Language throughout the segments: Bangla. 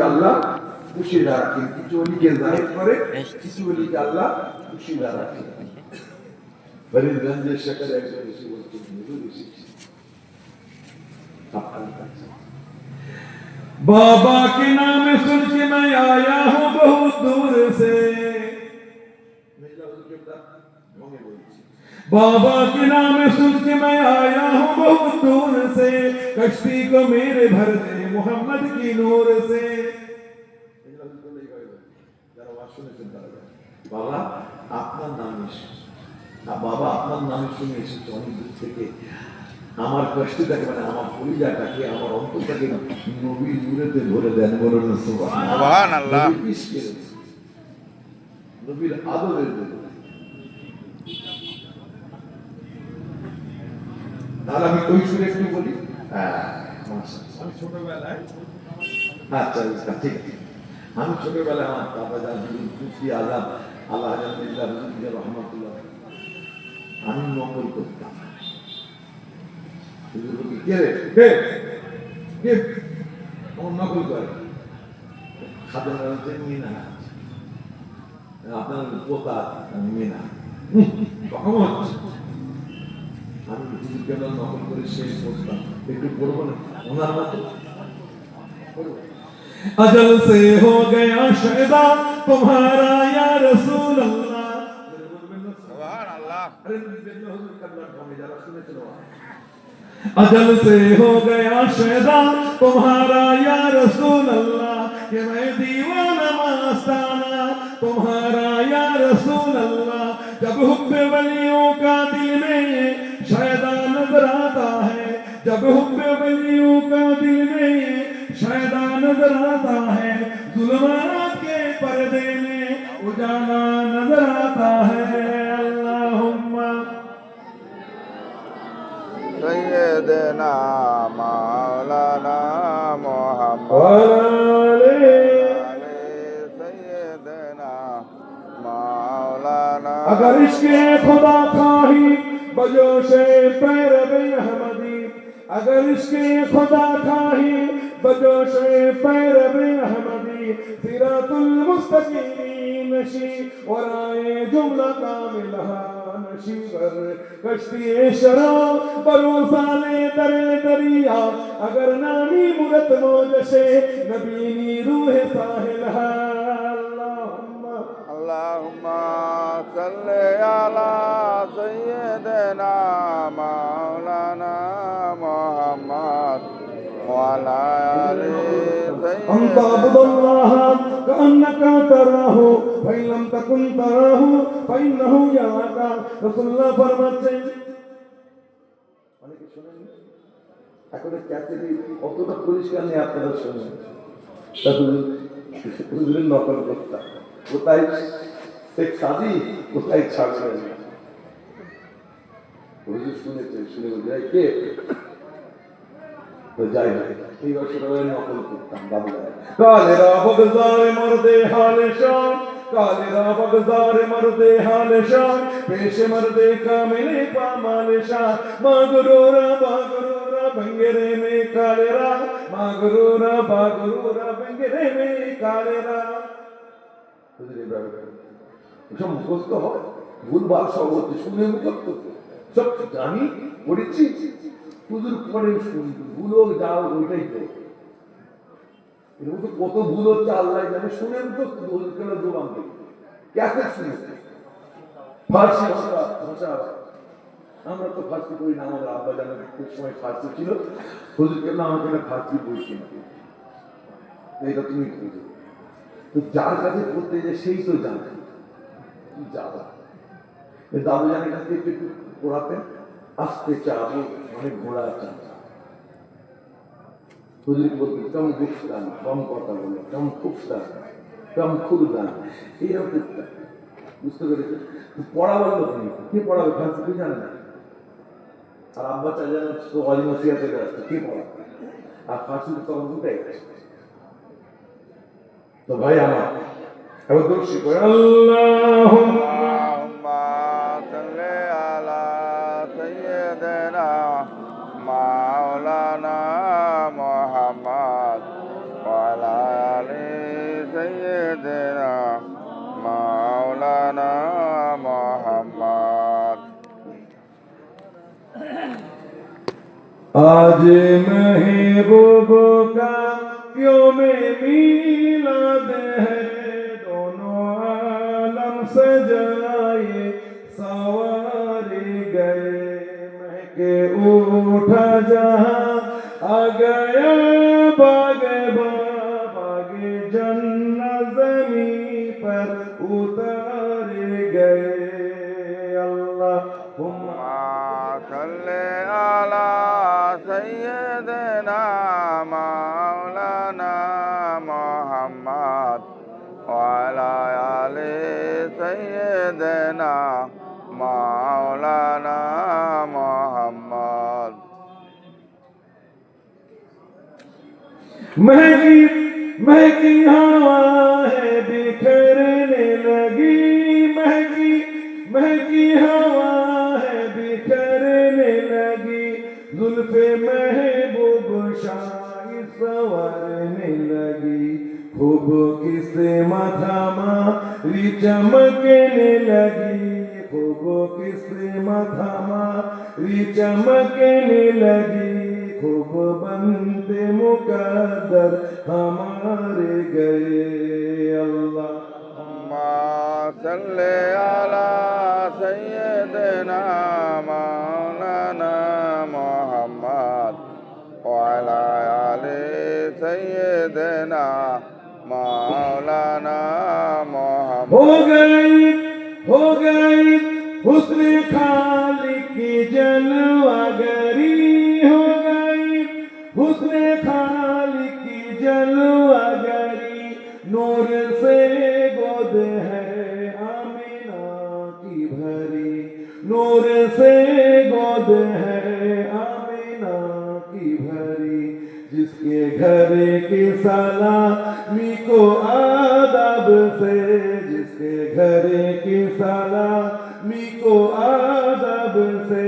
আল্লাহ খুশি রাখেন, কিছু অলিকে জাহির করে, কিছু অলিকে আল্লাহ খুশি রাখেন। ফরিদগঞ্জের শেখের একজন এসে বলছেন, হুজুর এসেছি আপনার কাছে। बाबा के नाम सुन के मैं आया हूँ बहुत दूर से, बाबा के नाम सुन के मैं आया हूँ बहुत दूर से, कश्ती को मेरे भर दे मोहम्मद की नूर से। बाबा আপনার নাম বাবা আপনার নাম শুনে এসেছি অনেক দূর থেকে, আমার কষ্টটাকে মানে আমার পরিজাটাকে আমার অন্তরটাকে নবীর নূরেতে ধরে দেন, বলুন সুবহানাল্লাহ। নবীর আদরের জন্য। তাহলে আমি ওই সুরে একটু বলি। আমি ছোটবেলায়, আচ্ছা ঠিক আছে, আমি ছোটবেলায় আমার বাবা জান মুফতি আজম আল্লাহ আলহামদুলিল্লাহ রহমতুল্লাহ, আমি নকল করতাম। নকল করে মিনা, আপনার পোতা মিনা, আমি হুজুরকে নকল করে শেষ করতাম, একটু পড়বো না ওনার মতো। अजल से हो गया शैदा तुम्हारा या रसूल अल्लाह, सुभान अल्लाह। अजल से हो गया शैदा तुम्हारा या रसूल अल्लाह, कि मैं दीवाना मस्ताना तुम्हारा या रसूल अल्लाह। जब हुब्बे वलियों का दिल में शैदा नजर आता है, जब हुब्बे वलियों का दिल में शैदा नजर आता है, जुल्मात के पर्दे में उजाला नजर आता है। अल्लाहुम्मा सय्यदना मौलाना मोहम्मद सय्यदना मौलाना। अगर इश्क़े खुदा खाही बजोशे पैरवे अहमदी, अगर इश्क़े खुदा खाही बजोशे पैरवे अहमदी, सिरातुल मुस्तकीम नशी वराए जुमला कामिलहा नशी बर कश्ती शरा बरोसाले दरे दरिया, अगर नामी मुरत मोजशे नबीनी रूह साहिलहा। अल्लाहुम्मा सल्ले अला सय्यदना मौलाना मोहम्मद वाला आले सय्यदना। अंत अब्दुल्लाह कअन्नका तराहु फाइन लम तकुन तराहु फाइन्नहु याराका। রাসূলুল্লাহ ফরমাচ্ছেন, অনেকে শুনেন এখন ক্যাসেটে অতটা পরিষ্কার নেই, আপনারা শুনেন হুজুরের নকল করতাম, কোথায় শেখ সাদি কোথায় ছাড়লেন হুজুর শুনেছে, শুনে বোঝায় কে তো যাই না এই বছর নকল করতাম বাবুরা। কালেরা বগজারে মর্দে হালে শাম, কালেরা বগজারে মর্দে হালে শাম, পেশে মর্দে কামিলে পামালে শাম, মাগরুরা বাগরুরা বঙ্গেরে মে কালেরা, মাগরুরা বাগরুরা বঙ্গেরে মে কালেরা। সব মুখস্থ হয়, ভুলভাল সব হচ্ছে, শুনে মুখস্থ সব জানি পড়েছি, হুজুর পরে শুনি ভুল যাও ওইটাই তো, এরকম তো কত ভুল হচ্ছে আল্লাহ জানে, শুনে মুখস্থ হুজুর কেন জবান দিই ক্যাসেট শুনেছে। ফার্সি ভাষা আমরা তো ফার্সি করি না, আমাদের আব্বা জানার সময় ফার্সি ছিল, হুজুর কেন আমাকে একটা ফার্সি বই কিনে এটা তুমি খুঁজো, তো যার কাছে পড়তে যায় সেই তো জানে কি যাবা। দাদু জানের কাছে একটু পড়াতেন, আসতে চাবো মানে ঘোড়া চাবো, হুজুর বলতেন কম গুফতান, কম কথা বলো, কম খুফতান, কম খুরদান, এইরকম করতেন। বুঝতে পেরেছে? পড়া বললো তুমি কে পড়াবে, ফার্সি তুই জানে না, আর আব্বা চা যেন অলিমাসিয়াতে ব্যস্ত, কে পড়াবে, আর ফার্সি তখন দুটাই গেছে। তো ভাই আমার এবার দর্শি করে আল্লাহুম্মা সাল্লি আলা সাইয়্যিদিনা মাওলানা মুহাম্মদ ওয়া আলা আলি سيدنا مولانا محمد آج محبوب کا یوم میلاد ہے دونوں عالم سجائے سوارے گئے مہکے اٹھا جہاں آ گیا باغ باغ جنت زمین پر اتارے گئے اللہم صل على سيدنا مولانا محمد وعلى آل سيدنا مولانا محمد مہکی ہوا ہے بکھرنے لگی مہکی ہوا ہے بکھرنے لگی زلف محبوب شاہ سنورنے لگی خوب قسمت ہماری چمکنے لگی خوب قسمت ہماری چمکنے لگی خوب بندے مقدر ہمارے گئے اللہم صل على سيدنا مولانا محمد وعلى آل سيدنا مولانا محمد ہو گئی حسن خالق کی جلوہ گری ہو گئی حسن خالق کی جلوہ گری نور سے گود ہے آمینہ کی بھری نور سے گود ہے آمینہ کی بھری جس کے گھر کی سلامی کو آداب سے جس کے گھر کی سلامی کو آداب سے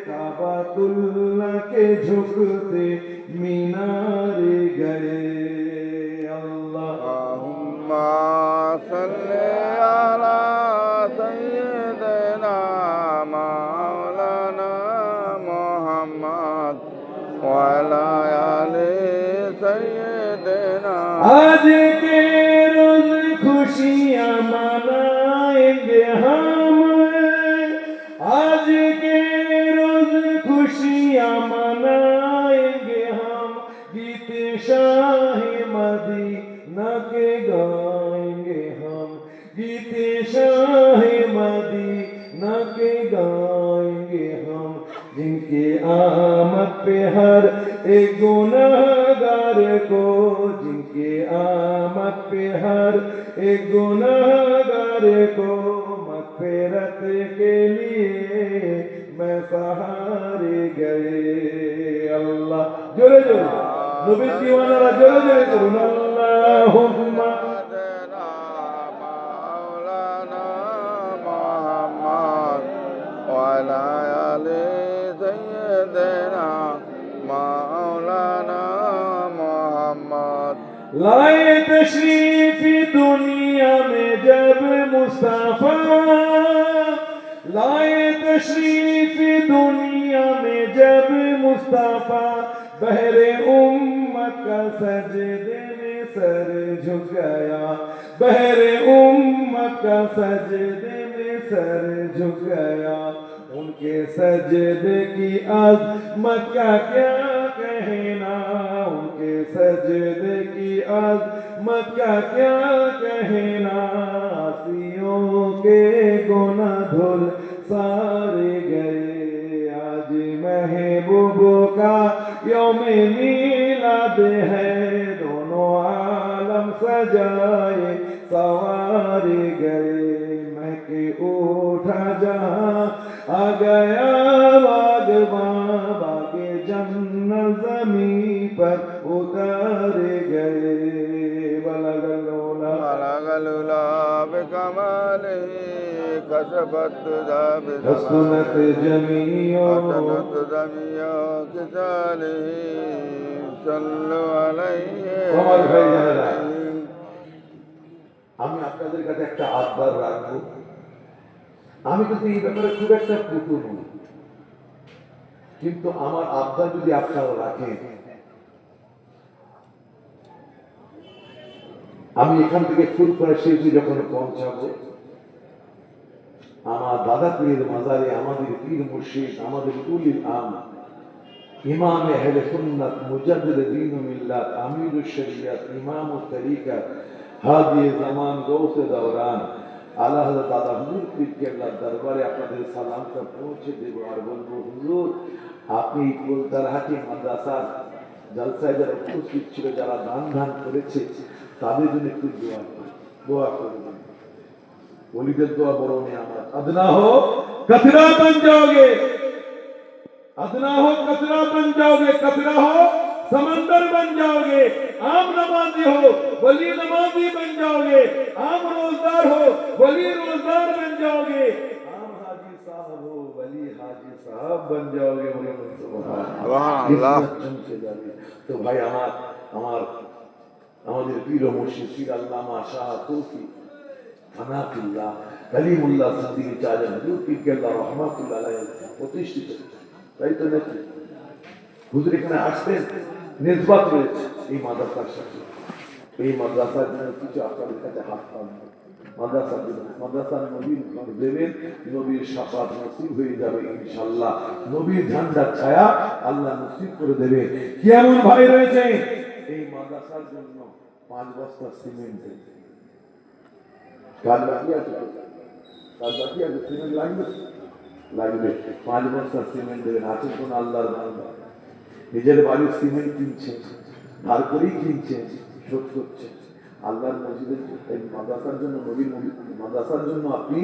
کعبۃ اللہ کے جھکتے مینار گئے اللہم صل على سيدنا مولانا محمد وعلى آل سيدنا آج کے روز خوشیاں منائیں گے ہم آج کے روز خوشیاں منائیں گے ہم گیت شاہ مدینہ کے گائیں گے ہم گیت شاہ مدینہ کے گائیں گے ہم جن کے آمد پہ ہر ایک گناہگار کو جن کے آمد پہ ہر ایک گناہگار کو مغفرت کے لیے میں سہارے گئے اللہ جورے نبی دیوانا را جورے کرون اللہم سيدنا مولانا محمد وعلى آل سيدنا مولانا محمد لائے تشریف دنیا میں جب مصطفیٰ لائے تشریف دنیا میں جب مصطفیٰ بہر امت کا سجدے میں سر جھک گیا بہر امت کا سجدے میں سر جھک گیا ان کے سجدے کی عظمت کا کیا کہنا ان کے سجدے کی عظمت کا کیا کہنا آسیوں کے گناہ دھل سارے گئے آج محبوب کا یوم میلاد ہے دونوں عالم سجائے سوارے گئے مہکے اٹھا جہاں آ گیا باغ جنت زمین پر اتارے گئے بلغ العلا بکمالہ کشفت حسنت جمیع کسالہ صلو علیہ عمر بھائی جنرال আমি কিন্তু এই ব্যাপারে খুব একটা পটু নই, কিন্তু আমার আবদার যদি আপনারা রাখেন, আমি এখান থেকে ফুলপুরা শেষে যখন পৌঁছাবো, আমার দাদা পীরের মাজারে আমাদের পীর মুর্শিদ, আমাদের উলিল আম, ইমাম আহলে সুন্নাত, মুজাদ্দিদ দ্বীন ও মিল্লাত, আমিরুশ শরিয়ত, ইমাম ও তরিকা, হাদি জামান, গৌসে দওরান আলা হযরত দাদা হুজুর পীর কেবলার দরবারে আপনাদের সালামটা পৌঁছে দেব আর বলবো, হুজুর আপনি ফুলতারহাটি মাদ্রাসার জলসায় যারা উপস্থিত ছিল, যারা দান করেছে, তাদের জন্য একটু দোয়া করবেন। वलीद दुआ बड़ो नियामत। अदना हो कतरा बन जाओगे, अदना हो कतरा बन जाओगे, कतरा हो समंदर बन जाओगे। आम नमाजी हो वली नमाजी बन जाओगे, आम रोजदार हो वली रोजदार बन जाओगे, आम हाजी साहब हो वली हाजी साहब बन जाओगे। बोलो सुभान अल्लाह। तो भाई আমাদের পীর ও মুর্শিদ পীর আল্লামা শাহ তৌফি আনাফিল্লাহ কালিমুল্লাহ সিদ্দিকী চাচা হুজুর পীর কেবলা রহমাতুল্লাহ আলাইহি প্রতিষ্ঠিত, তাই তো নাকি? হুজুর এখানে আসতেন, নিসবত রয়েছে এই মাদ্রাসার সাথে। এই মাদ্রাসার জন্য কিছু আপনাদের কাছে হাত পাবেন। মাদ্রাসার নবীর ঘর দেবেন, নবীর শাফাত নসিব হয়ে যাবে ইনশাআল্লাহ। নবীর ঝান্ডার ছায়া আল্লাহ নসিব করে দেবে। কি এমন ভাই রয়েছে এই মাদ্রাসার জন্য 5 বস্তা সিমেন্ট দেবে? কাজ বাকি আছে, সিমেন্ট লাগবে 5 বস্তা সিমেন্ট দেবেন। আছে কোন আল্লাহর বান্দা নিজের বাড়ির সিমেন্ট কিনছে, ধার করেই কিনছে, শোধ করছে। আল্লাহর মসজিদের মাদ্রাসার জন্য, নবীর মাদ্রাসার জন্য আপনি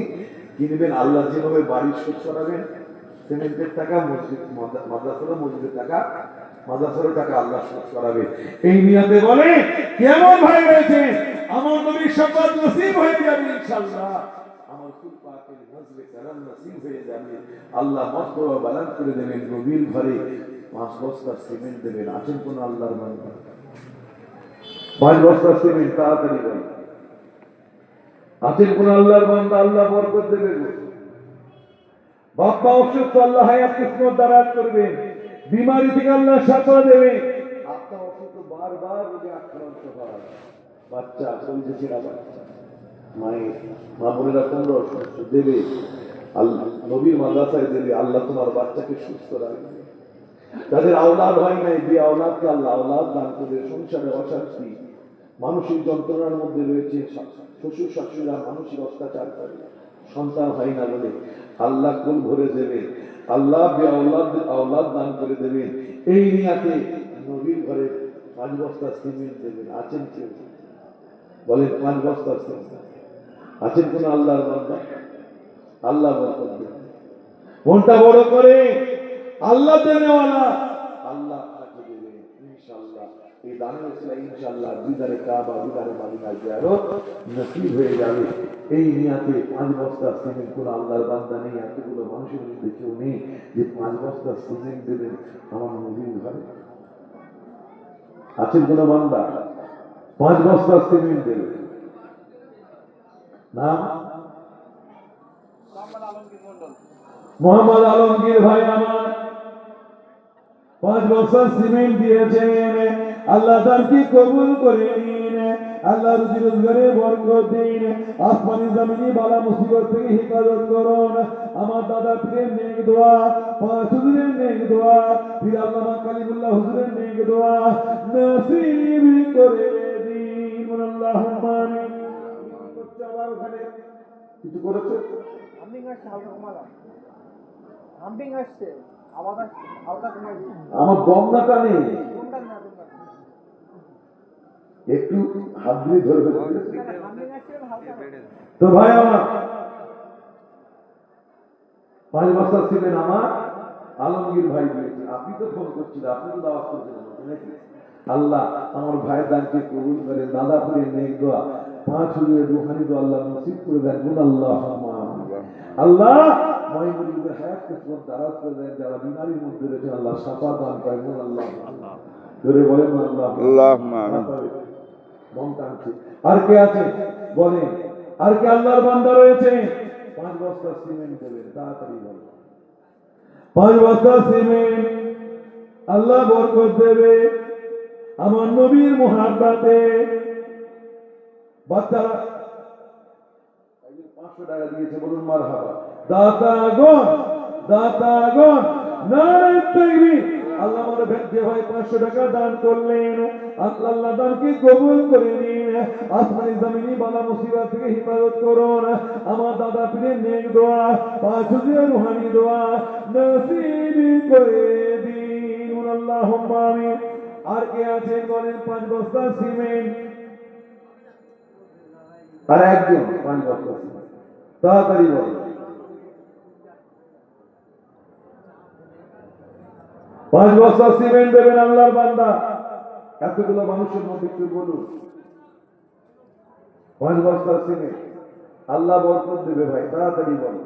কিনবেন। আল্লাহ যেভাবে বাড়ি শোধ করাবেন, সিমেন্টের টাকা মসজিদ, মাদ্রাসার মসজিদের টাকা, মাদ্রাসার টাকা আল্লাহ শোধ করাবে। এই নিয়তে বলে কেমন ভাই রয়েছে, আমার নবীর শাফাত নসিব হয়ে যাবে ইনশাআল্লাহ, আমার কুল পাকের নজরে কারাম নসিব হয়ে যাবে। আল্লাহ মর্তবা বালান করে দেবেন। নবীর ঘরে 5 বস্তা সিমেন্ট দেবেন। আছেন কোন আল্লাহর বান্দা? 5 বস্তা সিমেন্ট তাড়াতাড়ি বলেন। আছেন কোন আল্লাহর বান্দা? আল্লাহ বরকত দেবে। বাবা অসুস্থ, আল্লাহ হায়াত কিসমত দারাজ করবেন। বিমারি থেকে আল্লাহ শাফা দেবে। আপনার অসুস্থ, বারবার রোগে আক্রান্ত হয়, বাচ্চা চলছে ছেড়া বাচ্চা, মায়ের মা বোনেরা তোমরা অসুস্থ, দেবে আল্লাহ নবীর মাদ্রাসায় দেবে। আল্লাহ তোমার বাচ্চাকে সুস্থ রাখবে। তাদের আওলাদ হয় নাই, যে আওলাদকে আল্লাহ আওলাদ দান করে, সংসারে অশান্তি, মানসিক যন্ত্রণার মধ্যে রয়েছে, শ্বশুর শাশুড়িরা মানসিক অত্যাচার করে, সন্তান হয় না বলে আল্লাহ কুল ভরে দেবে। আল্লাহ আওলাদ দান করে দেবেন। এই নিয়াতে নবীর ঘরে 5 বস্তা সিমেন্ট দেবেন। আছেন কেউ? বলেন 5 বস্তা সিমেন্ট। আছেন কোন আল্লাহর বান্দা? আল্লাহ বরকত দেবেন। মনটা বড় করে আল্লাহ দেনেওয়ালা, আল্লাহ আপনাকে দেবেন ইনশাআল্লাহ। এই দানের উসিলা ইনশাআল্লাহ দিদারে কাবা, দিদারে মদিনা জিয়ারত নসিব হয়ে যাবে। এই নিয়াতে 5 বস্তা সিমেন্ট কোন আল্লাহর বান্দা নেই, এতগুলো মানুষের মধ্যে কেউ নেই যে 5 বস্তা সিমেন্ট দেবেন আমার নবীর ঘরে? আছেন কোন বান্দা 5 বস্তা সিমেন্ট দেবে? নাম মোহাম্মদ আলমগীর ভাই আমার 5 বস্তা সিমেন্ট দিয়েছেন। আল্লাহ তার কি কবুল করে নিন। আল্লাহ রুজি রোজগারে বরকত দিন। আসমানি জমিনি বালা মুসিবত থেকে হেফাজত করুন। আমার দাদা পীরের নেক দোয়া, হুজুরের নেক দোয়া, পীর আল্লামা কালিমুল্লাহ হুজুরের নেক দোয়া নসিব করে দিন। আল্লাহুম্মা আমিন। আবার ওখানে কিছু করেছে? হাম্বিং আসছে, হালকা কমালাম। হাম্বিং আসছে, আওয়াজ আসছে, হালকা কমাইছি। আমার দমনাটা নেই, একটু হাত দিয়ে ধরে তো ভাই আমার 5 বস্তা সিমেন্ট আমার আলমগীর ভাই দিয়েছে। আপনি তো ফোন করছিলেন, আপনি তো দাওয়াত করছেন নাকি? আল্লাহ আমার ভাইয়ের দানকে কবুল করে, দাদা পীরের নেক দোয়া, 5 হুজুরের রুহানি দোয়া আল্লাহ নসিব করে দেন। কোন আল্লাহ আল্লাহ মহিবুলের হায়াত কিসমত দারাজ করে দেন। যারা বিমারির মধ্যে রয়েছে আল্লাহ শাফা দান করেন। কোন আল্লাহ ধরে বলেন আল্লাহ আল্লাহুম্মা আমিন। মন টানছে। আর কে আছে বলেন? আর কে আল্লাহর বান্দা রয়েছে 5 বস্তা সিমেন্ট দেবেন, তাড়াতাড়ি বলো। 5 বস্তা সিমেন্ট আল্লাহ বরকত দেবে আমার নবীর মুহাব্বতে। বাচ্চারা 500 টাকা দিয়েছে, বলুন মারহাবা। দাতাগণ, দাতাগণ, নারে তাকবীর। আল্লাহ আমাদের যে ভাই 500 টাকা দান করলেন, আল্লাহ দানকে কবুল করে নিন। আসমানি জমিনি বালা মুসিবত থেকে হিফাজত করুন। আমার দাদা পীরের নেক দোয়া, পাঁচুদের রুহানি দোয়া নসিব করে দিন, আল্লাহুম্মা আমিন। আর কে আছেন বলেন? 5 বস্তা সিমেন্ট। আর একজন 5 বস্তা সিমেন্ট, তাড়াতাড়ি বলেন। 5 বস্তা সিমেন্ট দেবেন আল্লাহর বান্দা। এতগুলো মানুষের মধ্যে একটু বলুন, 5 বস্তা সিমেন্ট আল্লাহ বরকত দেবে ভাই, তাড়াতাড়ি বলেন।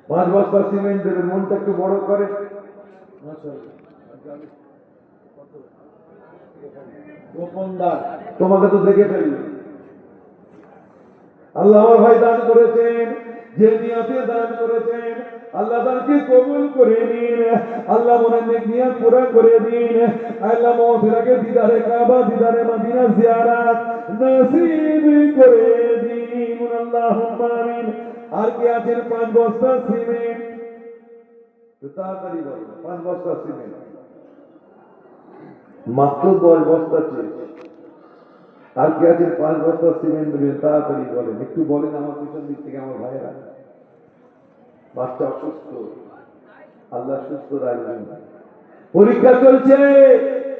5 বস্তা সিমেন্ট দেবেন, মনটা একটু বড় করে। তোমাকে তো দেখে ফেলবে। আল্লাহ আমার ভাই দান করেছেন, যে নিয়তে দান করেছেন আল্লাহ দানকে কবুল করে নিন। আল্লাহ মনের নেক নিয়ত পুরা করে দিন। আল্লাহ মাগফিরাকে দিদারে কাবা, দিদারে মদিনা জিয়ারত নসিব করে দিন, আল্লাহুম্মা আমিন। আর কি আছেন? 5 বস্তা সিমেন্ট, তাড়াতাড়ি বলুন। 5 বস্তা সিমেন্ট, মাত্র 10 বস্তা চেয়েছে। আর কি আছে? 5 বস্তা সিমেন্ট দেবেন, তাড়াতাড়ি বলেন। একটু বলেন আমার পিছন দিক থেকে আমার ভাইয়েরা। বাচ্চা অসুস্থ, আল্লাহ সুস্থ রাখবেন। পরীক্ষা চলছে,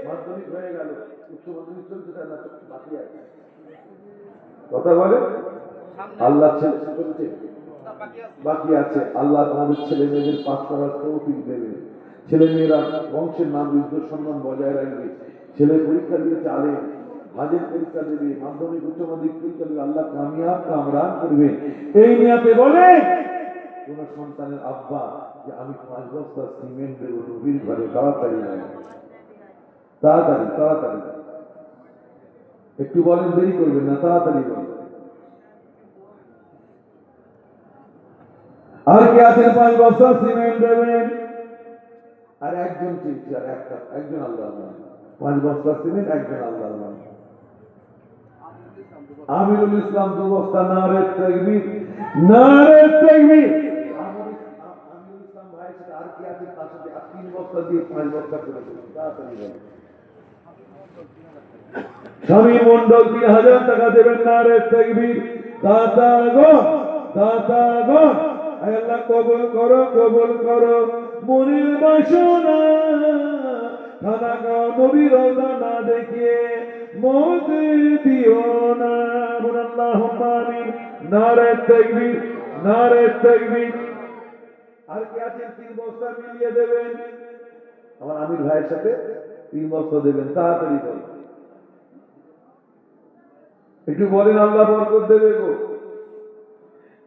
মাধ্যমিক হয়ে গেল, উচ্চ মাধ্যমিক চলছে না, বাকি আছে। কথা বলে আল্লাহ ছেলে চলছে, বাকি আছে। আল্লাহ আমাদের ছেলে মেয়েদের পাস করার তৌফিক দেবে। ছেলে মেয়েরা বংশের নাম ইজ্জত সম্মান বজায় রাখবে। ছেলে পরীক্ষা দিয়েছে আলেম, হাজের পরীক্ষা দেবে, মাধ্যমিক উচ্চ মাধ্যমিক পরীক্ষা দেবে, আল্লাহ কামিয়াব কামরান করবে। এই নিয়াতে বলে কোন সন্তানের আব্বা যে আমি 5 বস্তা সিমেন্ট দেবো নবীর ঘরে, তাড়াতাড়ি তাড়াতাড়ি তাড়াতাড়ি একটু বলেন, দেরি করবেন না, তাড়াতাড়ি বলেন। আর কে আছেন? 5 বস্তা সিমেন্ট দেবেন। আর একজন চেয়েছে, আর একজন আল্লাহ, 5 বস্তা সিমেন্ট একজন আল্লাহ। আমিরুল ইসলাম 2 বস্তা, নারে তাকবীর, নারে তাকবীর। আমিরুল ইসলাম ভাই সাথে আর কি আছে? তার সাথে 3 বস্তা দিয়ে 5 বস্তা করে দেবেন, তাড়াতাড়ি বলেন। স্বামী মন্ডল 3000 টাকা দেবেন, নারে তাকবীর। দাতাগণ, দাতাগণ, আল্লাহ কবুল করো, কবুল করো। মনির বাসনা খানাগাঁও নবী রওজা না দেখিয়ে মত দিও না, আল্লাহুম্মা আমিন। নারে তাকবীর, নারে তাকবীর। আর কি আছেন? 3 বস্তা মিলিয়ে দেবেন আমার আমির ভাইয়ের সাথে, 3 বস্তা দেবেন, তাড়াতাড়ি বলেন। একটু বলেন, আল্লাহ বরকত দেবে গো।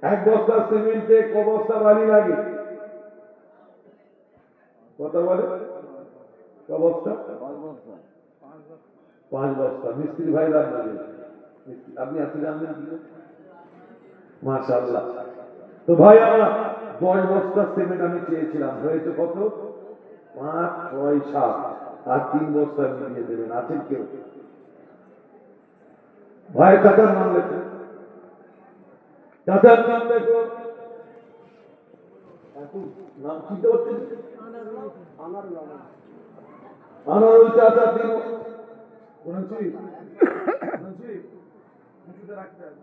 1 বস্তা সিমেন্টে ক বস্তা বালি লাগে? কথা বলে ক বস্তা? 5 বস্তা। মিস্ত্রি ভাই রাখবেন, আপনি আপনি জানবেন কি? মাশাআল্লাহ। তো ভাই আমার 10 বস্তা সিমেন্ট আমি চেয়েছিলাম, হয়েছে কত? 5, 6, 7। আর 3 বস্তা মিলিয়ে দেবেন। আছেন কেউ? ভাই চাচার নাম লেখেন, চাচার নাম লেখো। নাম চিনতে পারছেন? আনারুল চাচা 3 রাখতেন।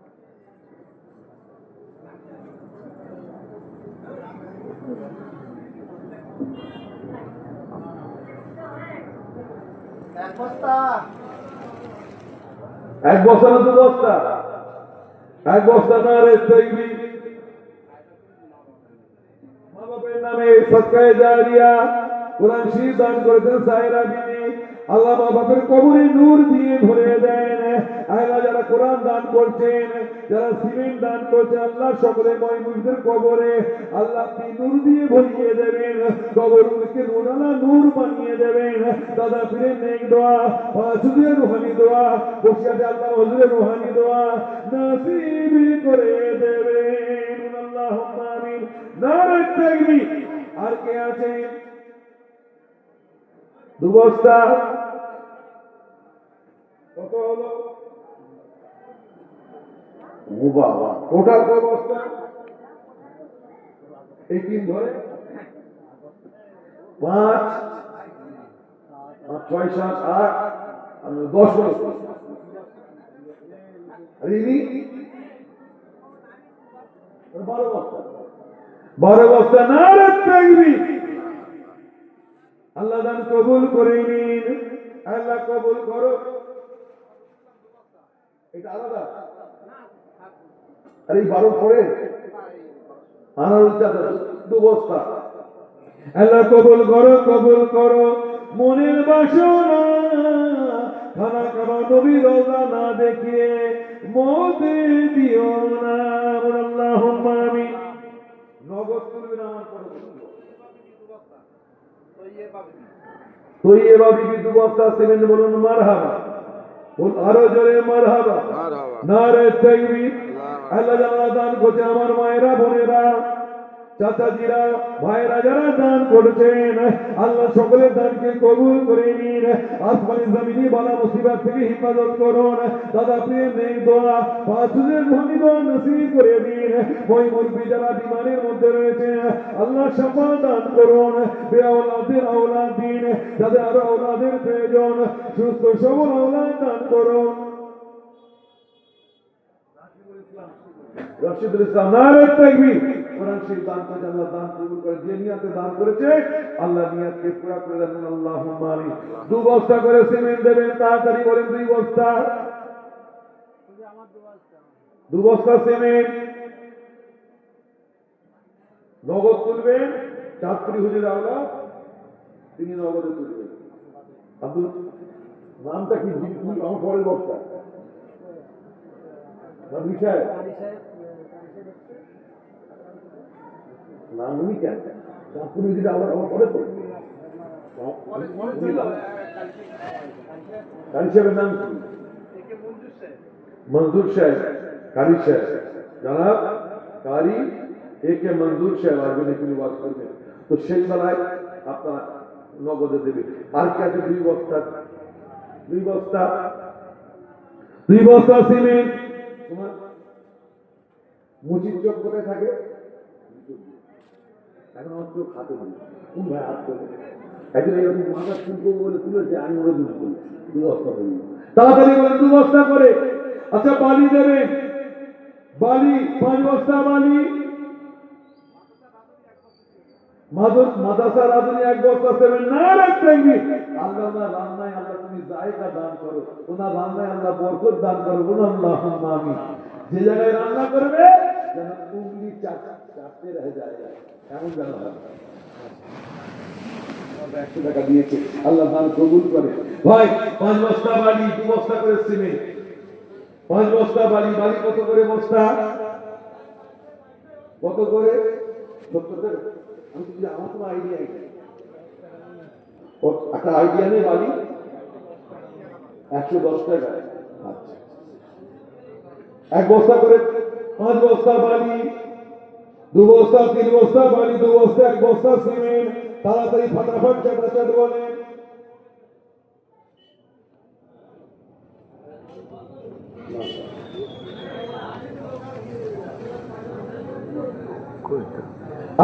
এক বস্তা না 2 বস্তা? 1 বস্তা। নারে তাকবীর। মা বাবার নামে সদকায়ে জারিয়া কোরআন শরীফ দান করেছেন সায়রা বিবি, আল্লাহ মা বাবার কবরে নূর দিয়ে ভরে দেন। আল্লাহ যারা কোরআন দান করছেন, যারা সিমেন্ট দান করছে, আল্লাহ সকলে ময়মুনদের কবরে আল্লাহ আপনি নূর দিয়ে ভরিয়ে দেবেন, কবরকে নূরালা নূর বানিয়ে দেবেন। দাদা পীরের নেক দোয়া, হুজুরের রুহানি দোয়া, বসিয়াতে আল্লাহ হুজুরের রুহানি দোয়া নসিব করে দেবেন। আল্লাহুম্মা আমিন। নারে তাকবীর। আর কে আছে? দুবস্তা কত হলো? ও বাবা, টোটাল কত বস্তা? এই তিন ধরে 5 6 7 8 10 বস্তা। আর ইনি 12 বস্তা। 12 বস্তা। নারে তাকবীর। আল্লাহ দান কবুল করে নিন, আল্লাহ কবুল করো। এটা আলাদা। আর এই 12 পরে আনার চাদর 2 বস্তা। আল্লাহ কবুল করো, কবুল করো। মনের বাসনা খানা খাওয়া নবী রওজা না দেখিয়ে মত দিও না। আল্লাহুম্মা আমিন। নগদ তুলবেন আমার পরে তো ये बाबी की 2 বস্তা সিমেন্ট বলুন মারহাবা। বল আরো জোরে মারহাবা। মারহাবা। নারে তাকবীর। আল্লাহ জান্নাত দান করছে আমার মায়েরা বোনেরা চাচাজিরা ভাইরা যারা দান করেছেন আল্লাহ সকলের দানকে কবুল করে নিন। আসমানি জমিনি বালা মুসিবত থেকে হিফাজত করুন। দাদা প্রিয় নেক দোয়া পাঁচজনের রুহানি দোয়া নসিব করে দিন। ওই মুরব্বি যারা বিমানের মধ্যে রয়েছে আল্লাহ শাফা দান করুন। বেআওলাদের আওলাদ দিন, যাদের আরো আওলাদের প্রয়োজন সুস্থ সবল আওলাদ দান করুন। রশিদুল ইসলাম। নারে তাকবীর। কোরআন শরীফ দান করে আল্লাহ দান কবুল করে। যে নিয়তে দান করেছে আল্লাহ নিয়তকে পুরা করে দেন। আল্লাহুম্মা আমিন। 2 বস্তা করে সিমেন্ট দেবেন, তাড়াতাড়ি বলেন 2 বস্তা। 2 বস্তা সিমেন্ট নগদ তুলবেন। চাঁদপুরি হুজুর আওলা তিনি নগদে তুলবেন। আব্দুল নামটা কি? আমার পরের বস্তা বিষয় নাম উনি কেন? চাঁদপুরি হুজুর আওলা আমার পরে তো কারি সাহেবের নাম কি? মঞ্জুর সাহেব। কারি সাহেব জনাব কারি একে মঞ্জুর সাহেব আসবেন, এখানে ওয়াজ করবেন। তো সেই বেলায় আপনারা নগদে দেবে। আর কি আছে? 2 বস্তা। 2 বস্তা। 2 বস্তা সিমেন্ট। তোমার মুচির চোখ কোথায় থাকে? এখন আমার চোখ হাতে দিই। কোন ভাই হাত করে একজন এরকম মাথা চুলকো বলে তুলেছে, আমি ওরা দুটো করি। 2 বস্তা করি তাড়াতাড়ি বলে 2 বস্তা করে। আচ্ছা বালি দেবে। বালি 5 বস্তা বালি। মাদ্রাসা রাধুনি 1 বস্তা সিমেন্ট। নারে তাকবীর। আল্লাহ না রান্নায় আল্লাহ তুমি জায়গা দান করো, ওনা রান্নায় আল্লাহ বরকত দান করো। বলুন আল্লাহুম্মা আমিন। যে জায়গায় রান্না করবে যেন উঙ্গলি চাটতে রয়ে যায় এমন যেন হয়। 100 টাকা দিয়েছে, আল্লাহ দান কবুল করে। ভাই 5 বস্তা বালি, 2 বস্তা করে সিমেন্ট। 5 বস্তা বালি। বালি কত করে বস্তা? কত করে? 70 টাকা। আমি তো আমার কোনো আইডিয়া নেই। একটা আইডিয়া নেই। বালি 110 টাকা। আচ্ছা 1 বস্তা করে 5 বস্তা বালি, 2 বস্তা 3 বস্তা বালি, 2 বস্তা 1 বস্তা সিমেন্ট। তাড়াতাড়ি ফটাফট চাটাচাট বলেন।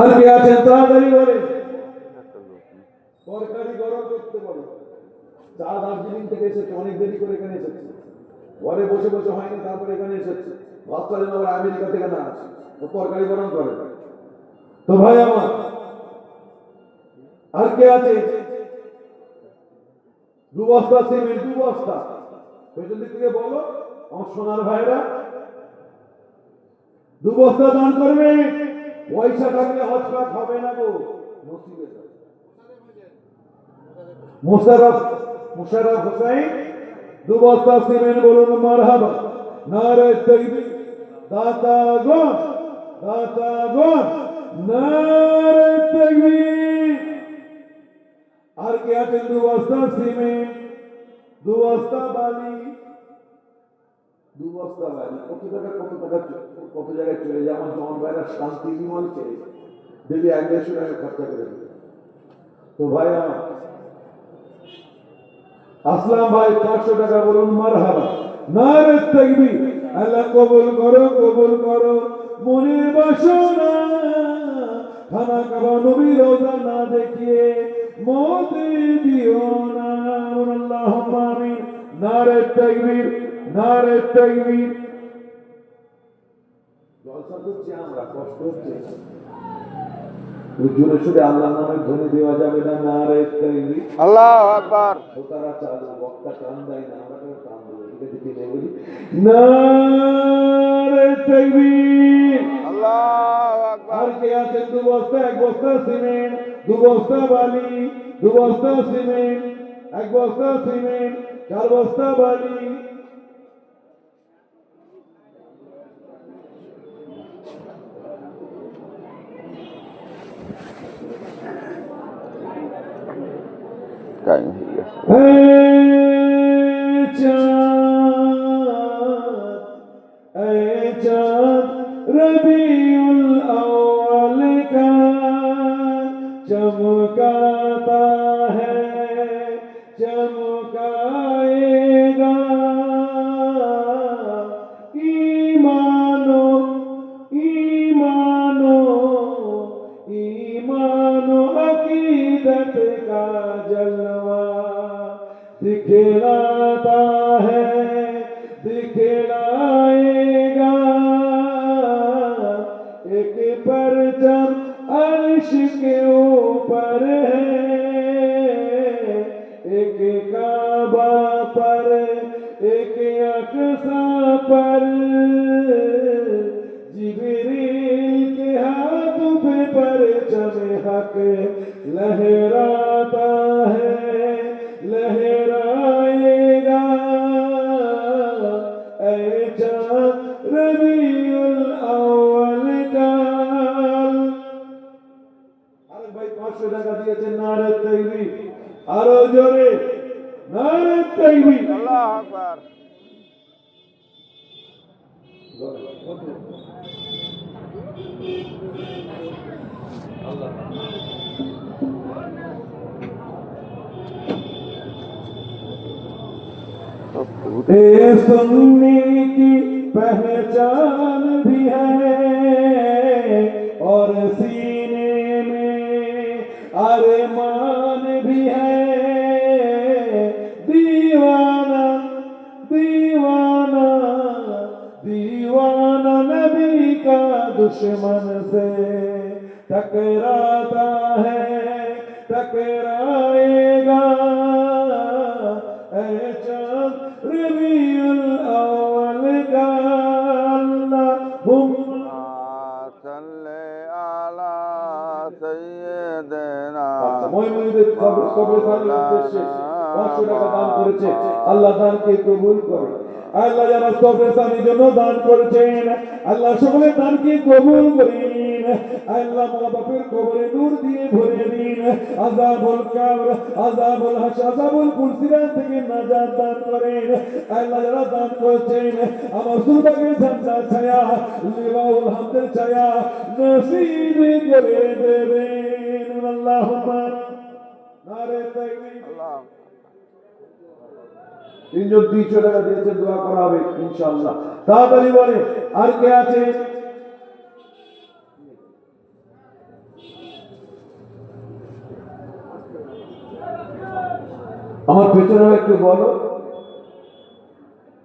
আর কে আছেন? তাড়াতাড়ি বলেন। তরকারি গরম করতে বলো। চা দার্জিলিং থেকে এসেছে, অনেক দেরি করে এখানে এসেছে। ঘরে বসে বসে হয়নি, তারপরে এখানে এসেছে। ভাবটা যেন আবার আমেরিকা থেকে না আসে। তরকারি গরম করে। তো ভাই আমার আর কে আছে? 2 বস্তা সিমেন্ট। 2 বস্তা। পেছন দিক থেকে বলো আমার সোনার ভাইরা। 2 বস্তা দান করবে। পয়সা থাকলে হজ পাক হবে না গো, নসিবে যাবে। মোশাররফ হোসেন 2 বস্তা সিমেন্ট বলুন মারহাবা। নারে তাকবীর, দাতাগণ, দাতাগণ, নারে তাকবীর। আর কে আছেন? 2 বস্তা সিমেন্ট, 2 বস্তা বালি, 2 বস্তা বালি। কত টাকা কত জায়গায় চলে যায়। আমার জমন ভাইরা শান্তি বিমল চেয়ে দেখবি 1-1.5 টাকা খরচা করে দেবে। তো ভাই আমার আসলাম ভাই 500 টাকা বলুন মারহাবা, নারে তাকবীর। আল্লাহ কবুল করো, কবুল করো মনের বাসনা, খানা কাবা নবী রোজা না দেখিয়ে মত দিও না। আল্লাহুম্মা আমিন। নারে তাকবীর, নারে তাকবীর। জলসা করছি আমরা, কষ্ট হচ্ছে, জোরে সোরে আল্লাহর নামে ধ্বনি দেওয়া যাবে না। নারে তাকবীর, আল্লাহু আকবার। ওতারা চালু, বক্তা টান দেয় না, আমরা কেন টান দেবো? এটা দিকে নেই বলি, নারে তাকবীর। আল্লাহু আকবার। আর কে আছে? 2 বস্তা, 1 বস্তা সিমেন্ট, 2 বস্তা বালি, 2 বস্তা সিমেন্ট, 1 বস্তা সিমেন্ট, 4 বস্তা বালি। টাইম হয়ে গেছে। चाँद रबीउल अव्वल का चमकाता है, चमकाएगा। ईमानो ईमानो ईमानो अकीदत का जलवा दिखलाता है, दिखलाएगा। एक परचम अर्श के ऊपर है, एक काबा पर, एक अक्सा पर। जिब्रील के हाथ पे परचम हक लहराता है, लहराएगा। ऐ चाँद रबीउल अव्वल का। আরে ভাই 500 টাকা দিয়েছেন, নারে তাকবীর। আরো জোরে নারে তাকবীর। আল্লাহু আকবার। ए सुन्नी की पहचान भी है और सीने में अरमान भी है। दीवाना दीवाना दीवाना नबी का दुश्मन से टकराता है, टकराएगा। ऐ चाँद रबीउल अव्वल का। अल्लाहुम्मा সাল্লি আলা সাইয়্যিদিনা। মহিমুদের কবরস্থানের উদ্দেশ্যে 500 টাকা দান করেছে। আল্লাহ দানকে কবুল করে। আল্লাহ যারা কবরস্থানের জন্য দান করেছেন, আল্লাহ সকলের দানকে কবুল করে নিন। আল্লাহ মা বাপের কবরে নূর দিয়ে ভরে দিন। আযাবুল কবর, আযাবুল হাসর, আযাবুল কুরসিরাত থেকে নাজাত দান করেন। আল্লাহ যারা দান করেছেন, আমার সুরবাগের জান্নাত ছায়া, লিওয়াউল হামদের ছায়া নসিব করে দেবেন। আল্লাহুম্মা নারে তাকবীর। আল্লাহ। 3 জন 200 টাকা দিয়েছে, দোয়া করা হবে ইনশাআল্লাহ। তাড়াতাড়ি বলে আর কে আছে? আমার পেছনে একটু বলো।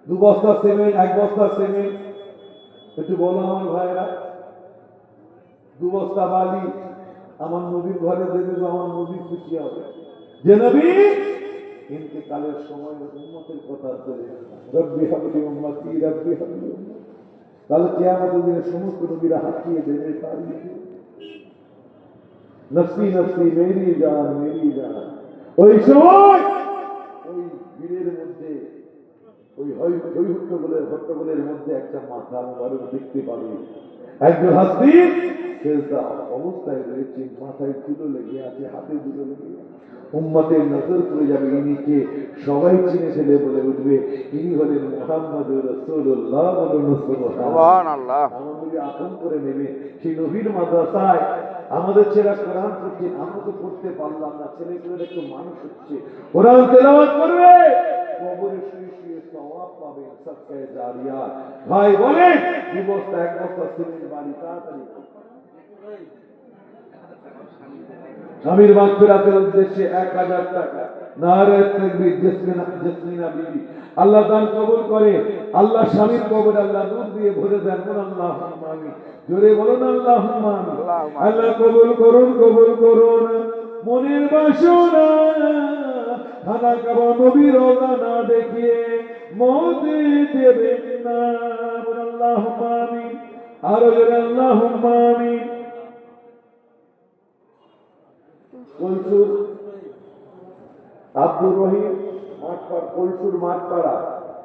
2 বস্তা সিমেন্ট, 1 বস্তা সিমেন্ট, একটু বলো আমার ভাইরা। 2 বস্তা বালি আমার নবীর ঘরে দেবে, আমার নবী খুশি হবে। যে নবী ইন্তেকালের সময় উম্মতের কথা বলে, রব্বি হাবলি উম্মতি, রব্বি হাবলি উম্মতি। তাহলে কিয়ামতের দিনে সমস্ত নবীরা হাঁকিয়ে দেবে, তাড়িয়ে দেবে, নফসি নফসি মেরি জান, মেরি জান। ওই সময় ওই ভিড়ের মধ্যে ওই ওই হট্টগোলের মধ্যে একটা মাথা মোবারক দেখতে পাবে, একজন হাসি সেজদা অবস্থায় রয়েছে, মাথায় ধুলো লেগে আছে, হাতে ধুলো লেগে আছে। উম্মতের নজর পড়ে যাবে ইনিকে, সবাই চিনে ফেলে বলে উঠবে ইনি হলেন মুহাম্মদুর রাসূলুল্লাহ। বলুন সুবহানাল্লাহ। আমার নবী আপন করে নেবে। সেই নবীর মাদ্রাসায় আমাদের ছেলেরা কোরআন পড়ছে, আমরা তো পড়তে পারলাম না, ছেলেগুলোর একটু মানুষ হচ্ছে, কোরআন তেলাওয়াত করবে, কবরে শুয়ে শুয়ে সওয়াব পাবে, সাদকায়ে জারিয়া। ভাই বলেন এক বস্তা সিমেন্ট বাড়ি তাড়াতাড়ি স্বামীর মাগফিরাতের উদ্দেশ্যে 1000 টাকা। নারে তাকবীর। জসমিনা বিবি আল্লাহ দান কবুল করে, আল্লাহ স্বামীর কবর আল্লাহ নূর দিয়ে ভরে দেন। আল্লাহুম্মা আমিন। জোরে বলুন আল্লাহুম্মা আমিন। আল্লাহ কবুল করুন, কবুল করুন। মনের বাসনা খানা কাবা নবীর রওজা না দেখিয়ে মত দেবেন না। আল্লাহুম্মা আমিন। আরো জোরে আল্লাহুম্মা আমিন। কলসুর আব্দুর রহিম মাঠপাড়া, কলসুর মাঠপাড়া,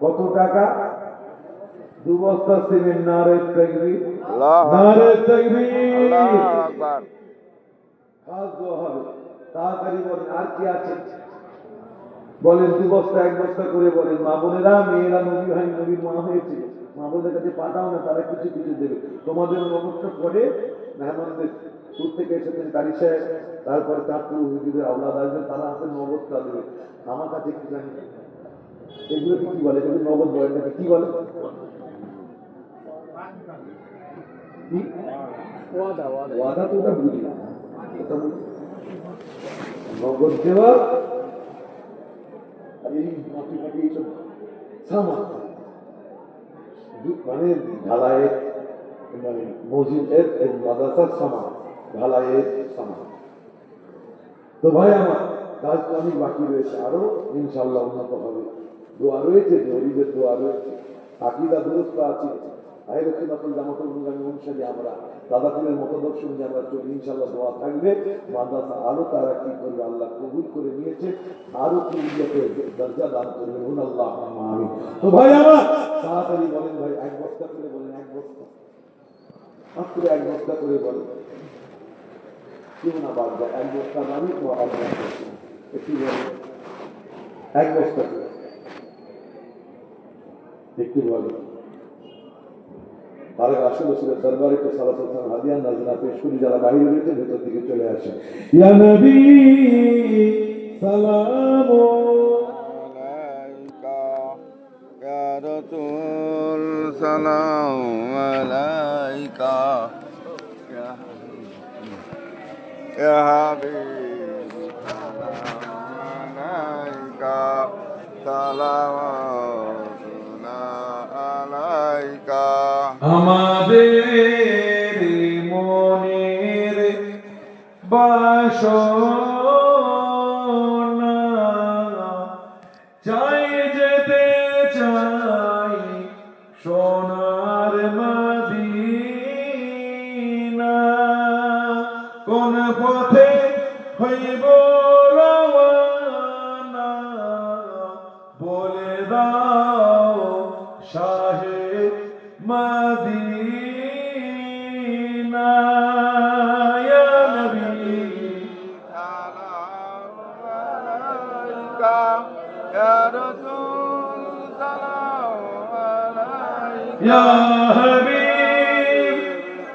কত টাকা? 2 বস্তা সিমেন্ট। নারে তাকবীর, নারে তাকবীর। আল্লাহু আকবার। খাস দোয়া হবে, তাড়াতাড়ি বলেন। আর কি আছে বলেন? 2 বস্তা 1 বস্তা করে বলেন। মা বোনেরা, মেয়েরা নবী ভাই নবীর মা হয়েছে, মা বোনদের কাছে পাঠাও না, তারা কিছু কিছু দেবে। তোমাদের নমস্ত করে মেহমানদের দূর থেকে এসেছেন, কারি সাহেব, তারপরে চাঁদপুর হুজুরের আওলাদ আসবেন, তারা হাতে নগদটা দেবে। আমার কাছে একটু জানি এগুলো কি বলে, এগুলো নগদ বলেন নাকি কি বলে? ওয়াদা তো ওটা বুঝি না, নগদ দেওয়া আর এই মাটি মাটি এইসব সামান মানে ঢালাইয়ের, মানে মসজিদের মাদ্রাসার সামান, ঢালাইয়ের সামান। তো ভাই আমার কাজ তো অনেক বাকি রয়েছে, আরো ইনশাল্লাহ উন্নত হবে। দোয়া রয়েছে, গরিবের দোয়া রয়েছে, আকিদা দুরস্ত আছে। আহলে সুন্নাতুল জামাতের অনুগামী অনুসারী আমরা, দাদাপুরের মতদর্শ নিয়ে আমরা চলি, ইনশাল্লাহ দোয়া থাকবে। মাদ্রাসা আরো তারা কি করবে, আল্লাহ কবুল করে নিয়েছে, আরো কুলিয়াতে দরজা দান করবেন। আল্লাহুম্মা আমিন। তো ভাই আমার তাড়াতাড়ি বলেন ভাই, 1 বস্তা করে বলেন, 1 বস্তা মাত্র 1 বস্তা করে বলেন। কেউ না বাদ যায়, 1 বস্তা বাড়ি ও 1 বস্তা একটু বলেন, 1 বস্তা করে একটু বলেন। তার আসলে ছিল দরবারে তো সালাতুল সালাম হাদিয়া নাজনা পেশ করি, যারা বাইরে রয়েছে ভেতর দিকে চলে আসে। ইয়া নবী সালাম আলাইকা ইয়া রাসূল সালাম আলাইকা ইয়া হাবিব সালাম আলাইকা সালাওয়াতুনা আলাইকা। আমাদের মনের বাসনা চাই যেতে চাই সোনার মদিনা, কোন পথে হইব রওয়ানা বলে দাও শাহে মদিনা। ইয়া নবী সালাম আলাইকা ইয়া রাসূল সালাম আলাইকা ইয়া হাবিব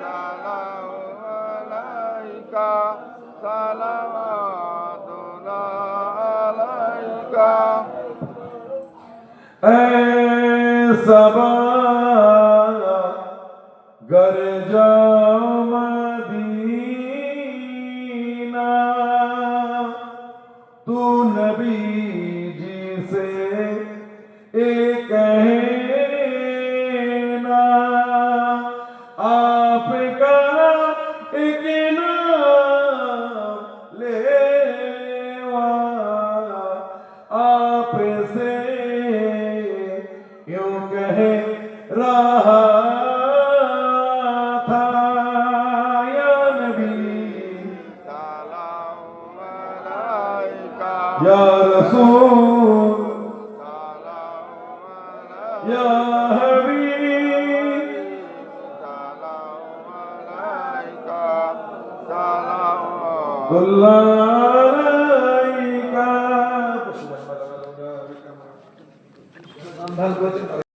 সালাম আলাইকা সালাওয়াতুনা আলাইকা। এ सबा घर जाओ मदीना, तू नबी जी से एक कहना, आपका एक नाम लेवा आपसे यूं कह रहा था, या नबी সালাম আলাইকা या रसूल সালাম ইয়া হাবিব সালাম আলাইকা সালাম আলাইকা। ভাল করেছেন।